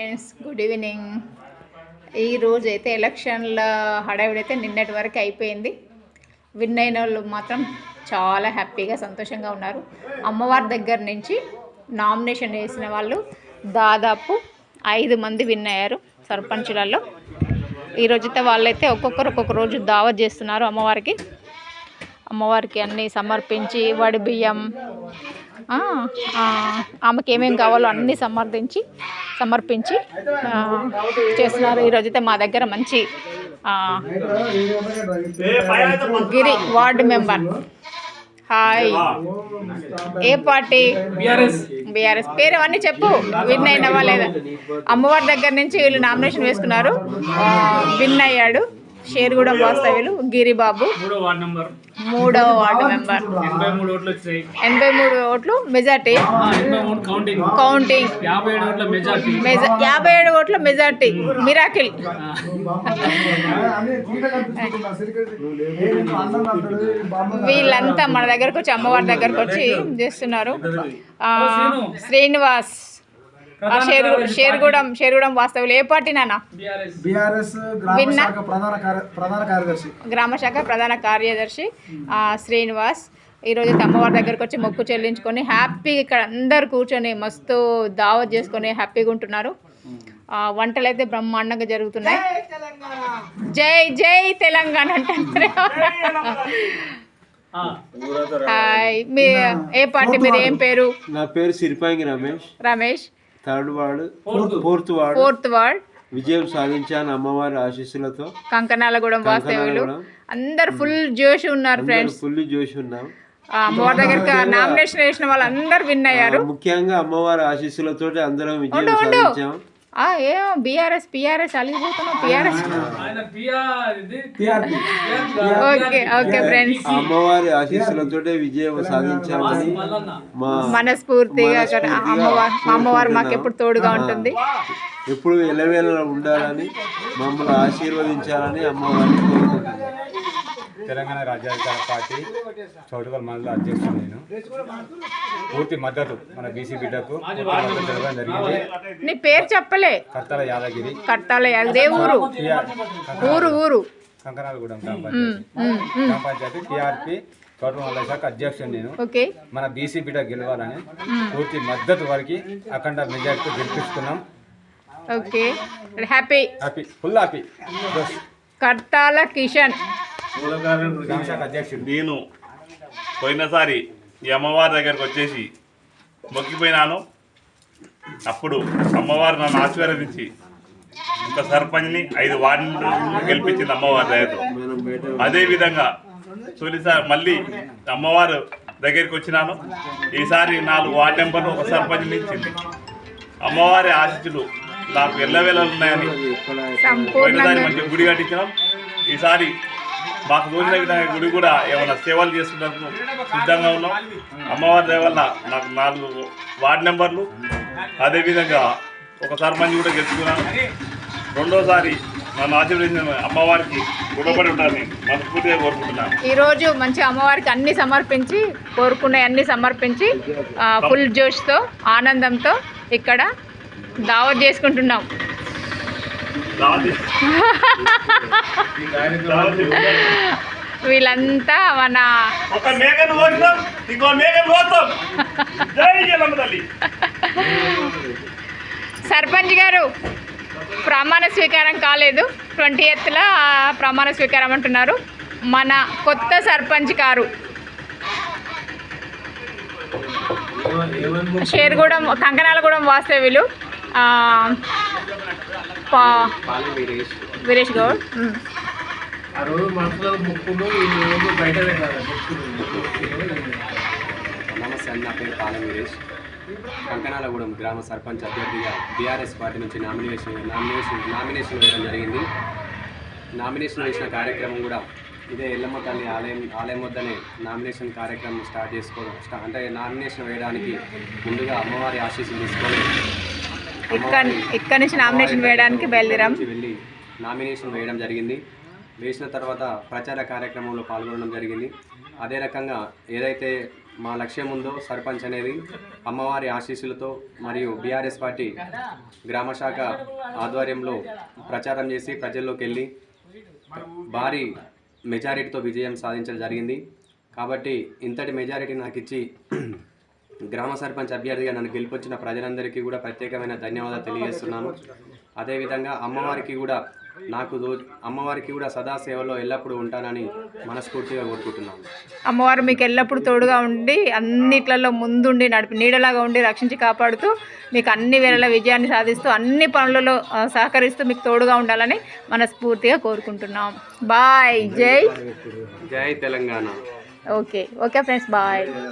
Friends, good evening. ఈరోజు అయితే ఎలక్షన్ల హడావిడైతే నిన్నటి వరకు అయిపోయింది. విన్ అయిన వాళ్ళు మాత్రం చాలా హ్యాపీగా సంతోషంగా ఉన్నారు. అమ్మవారి దగ్గర నుంచి నామినేషన్ వేసిన వాళ్ళు దాదాపు 5 మంది విన్ అయ్యారు సర్పంచులలో. ఈరోజైతే వాళ్ళైతే ఒక్కొక్క రోజు దావత్ చేస్తున్నారు అమ్మవారికి అన్నీ సమర్పించి వడి బియ్యం, ఆమెకి ఏమేమి కావాలో అన్నీ సమర్పించి చేస్తున్నారు. ఈరోజైతే మా దగ్గర మంచి గిరి వార్డు మెంబర్. హాయ్, ఏ పార్టీ? బీఆర్ఎస్. పేరు అవన్నీ చెప్పు. విన్ అయినవా లేదా? అమ్మవారి దగ్గర నుంచి వీళ్ళు నామినేషన్ వేసుకున్నారు. విన్ అయ్యాడు షేర్గూడెం వాస్తవ్యులు గిరిబాబు, 3వ వార్డు మెంబర్. 83 ఓట్లు మెజార్టీ. కౌంటింగ్ 57 ఓట్ల మెజార్టీ. మిరాకిల్. వీళ్ళంతా మన దగ్గరకు వచ్చి అమ్మవారి దగ్గరకు వచ్చి చేస్తున్నారు. శ్రీనివాస్ షేర్గూడెం వాస్తవులు. ఏ పార్టీ నాన్న? గ్రామ శాఖ ప్రధాన కార్యదర్శి శ్రీనివాస్. ఈరోజు అమ్మవారి దగ్గరకు వచ్చి మొక్కు చెల్లించుకొని హ్యాపీగా ఇక్కడ అందరు కూర్చొని మస్తు దావత్ చేసుకొని హ్యాపీగా ఉంటున్నారు. వంటలు అయితే బ్రహ్మాండంగా జరుగుతున్నాయి. జై జై తెలంగాణ అంటారు. హాయ్, మీ ఏ పార్టీ? మీరు ఏం పేరు? నా పేరు సిరిపాంగి Ramesh. 3rd ward 4th ward. విజయం సాధించాను అమ్మవారి ఆశీస్సులతో. కంకనాలగూడెం వాస్తవ్యులు అందరు ఫుల్ జోష్ ఉన్నారు ఫ్రెండ్స్. ఫుల్ జోష్ ఉన్నాం. అమ్మవారి దగ్గర నామినేషన్ వేసిన వాళ్ళు అందరు విన్ అయ్యారు. ముఖ్యంగా అమ్మవారి ఆశీస్సులతో అందరం విజయం సాధించాం. బీఆర్ఎస్ అలిగిపోతున్నాం. ఓకే ఫ్రెండ్స్, అమ్మవారి ఆశీస్సులతో విజయం సాధించామని మనస్ఫూర్తిగా అమ్మవారు మాకు ఎప్పుడు తోడుగా ఉంటుంది. ఎప్పుడు ఎలవేళ ఉండాలని మమ్మల్ని ఆశీర్వదించాలని అమ్మవారిని కోరుకుంటున్నాను. తెలంగాణ రాజ్యాధికార పార్టీ చౌటుకల్ మండల అధ్యక్షుడు నేను. పూర్తి మద్దతు మన బీసీ బిడ్డకు జరగడం జరిగింది. నీ పేరు చెప్పలే. కర్తాల యాదగిరి. ఊరు కంకనాలగూడెం గ్రామ పంచాయతీ టీఆర్పీ చౌటుకల్ మండల శాఖ అధ్యక్షుడు నేను. మన బీసీ బిడ్డ గెలవాలని పూర్తి మద్దతు వరకు అఖండ మెజార్టీతో గెలిపిస్తున్నాం. Happy, full happy. Kartala Kishan. నేను పోయినసారి ఈ అమ్మవారి దగ్గరకు వచ్చేసి మొక్కిపోయినాను. అప్పుడు అమ్మవారు నన్ను ఆశీర్వదించి ఒక సర్పంచ్ని 5 వార్డులు గెలిపించింది అమ్మవారి దయతో. అదేవిధంగా తొలిసారి మళ్ళీ అమ్మవారు దగ్గరికి వచ్చినాను. ఈసారి 4 వార్డు నెంబర్లు ఒక సర్పంచ్ని ఇచ్చింది. అమ్మవారి ఆశీస్సులు నాకు ఎల్లవేళలు ఉన్నాయని పోయినసారి మంచి గుడి కట్టించినాం. ఈసారి మాకు తోచిన విధంగా గుడి కూడా ఏమైనా సేవలు చేసుకున్నందుకు సిద్ధంగా ఉన్నాం. అమ్మవారి దయ వల్ల నాకు 4 వార్డు నెంబర్లు, అదేవిధంగా ఒక సర్పంచ్ కూడా గెలుచుకున్నాను. రెండోసారి నన్ను ఆశీర్వదించిన అమ్మవారికి రుణపడి ఉండాలని మనస్ఫూర్తిగా కోరుకుంటున్నాను. ఈరోజు మంచి అమ్మవారికి అన్ని సమర్పించి అన్ని సమర్పించి ఫుల్ జోష్తో ఆనందంతో ఇక్కడ దావత్ చేసుకుంటున్నాం. వీళ్ళంతా మన సర్పంచ్ గారు ప్రమాణ స్వీకారం కాలేదు. 20th ప్రమాణ స్వీకారం అంటున్నారు. మన కొత్త సర్పంచ్ గారు షేర్గూడెం కంకనాలగూడెం వాస్తవ్యులు వీరేష్ గౌడ్. నమస్తే, నా పేరు పాలెం వీరేష్. కంకనాలగూడెం గ్రామ సర్పంచ్ అభ్యర్థిగా బీఆర్ఎస్ పార్టీ నుంచి నామినేషన్ వేయడం జరిగింది. నామినేషన్ వేసిన కార్యక్రమం కూడా ఇదే ఎల్లమ్మ తల్లి ఆలయం వద్దనే నామినేషన్ కార్యక్రమం స్టార్ట్ చేసుకోవడం. అంటే నామినేషన్ వేయడానికి ముందుగా అమ్మవారి ఆశీస్సులు తీసుకొని ఇక్కడ నుంచి నామినేషన్ వేయడానికి వెళ్ళి నామినేషన్ వేయడం జరిగింది. వేసిన తర్వాత ప్రచార కార్యక్రమంలో పాల్గొనడం జరిగింది. అదే రకంగా ఏదైతే మా లక్ష్యం ఉందో సర్పంచ్ అనేది అమ్మవారి ఆశీస్సులతో మరియు బీఆర్ఎస్ పార్టీ గ్రామ శాఖ ఆధ్వర్యంలో ప్రచారం చేసి ప్రజల్లోకి వెళ్ళి భారీ మెజారిటీతో విజయం సాధించడం జరిగింది. కాబట్టి ఇంతటి మెజారిటీ నాకు ఇచ్చి గ్రామ సర్పంచ్ అభ్యర్థిగా నన్ను గెలిపించిన ప్రజలందరికీ కూడా ప్రత్యేకమైన ధన్యవాదాలు తెలియజేస్తున్నాను. అదేవిధంగా అమ్మవారికి కూడా సదా సేవలో ఎల్లప్పుడూ ఉంటానని మనస్ఫూర్తిగా కోరుకుంటున్నాను. అమ్మవారు మీకు ఎల్లప్పుడూ తోడుగా ఉండి అన్నిట్లలో ముందుండి నీడలాగా ఉండి రక్షించి కాపాడుతూ మీకు అన్ని వేళల విజయాన్ని సాధిస్తూ అన్ని పనులలో సహకరిస్తూ మీకు తోడుగా ఉండాలని మనస్ఫూర్తిగా కోరుకుంటున్నాం. బాయ్. జై జై తెలంగాణ. Okay friends, bye.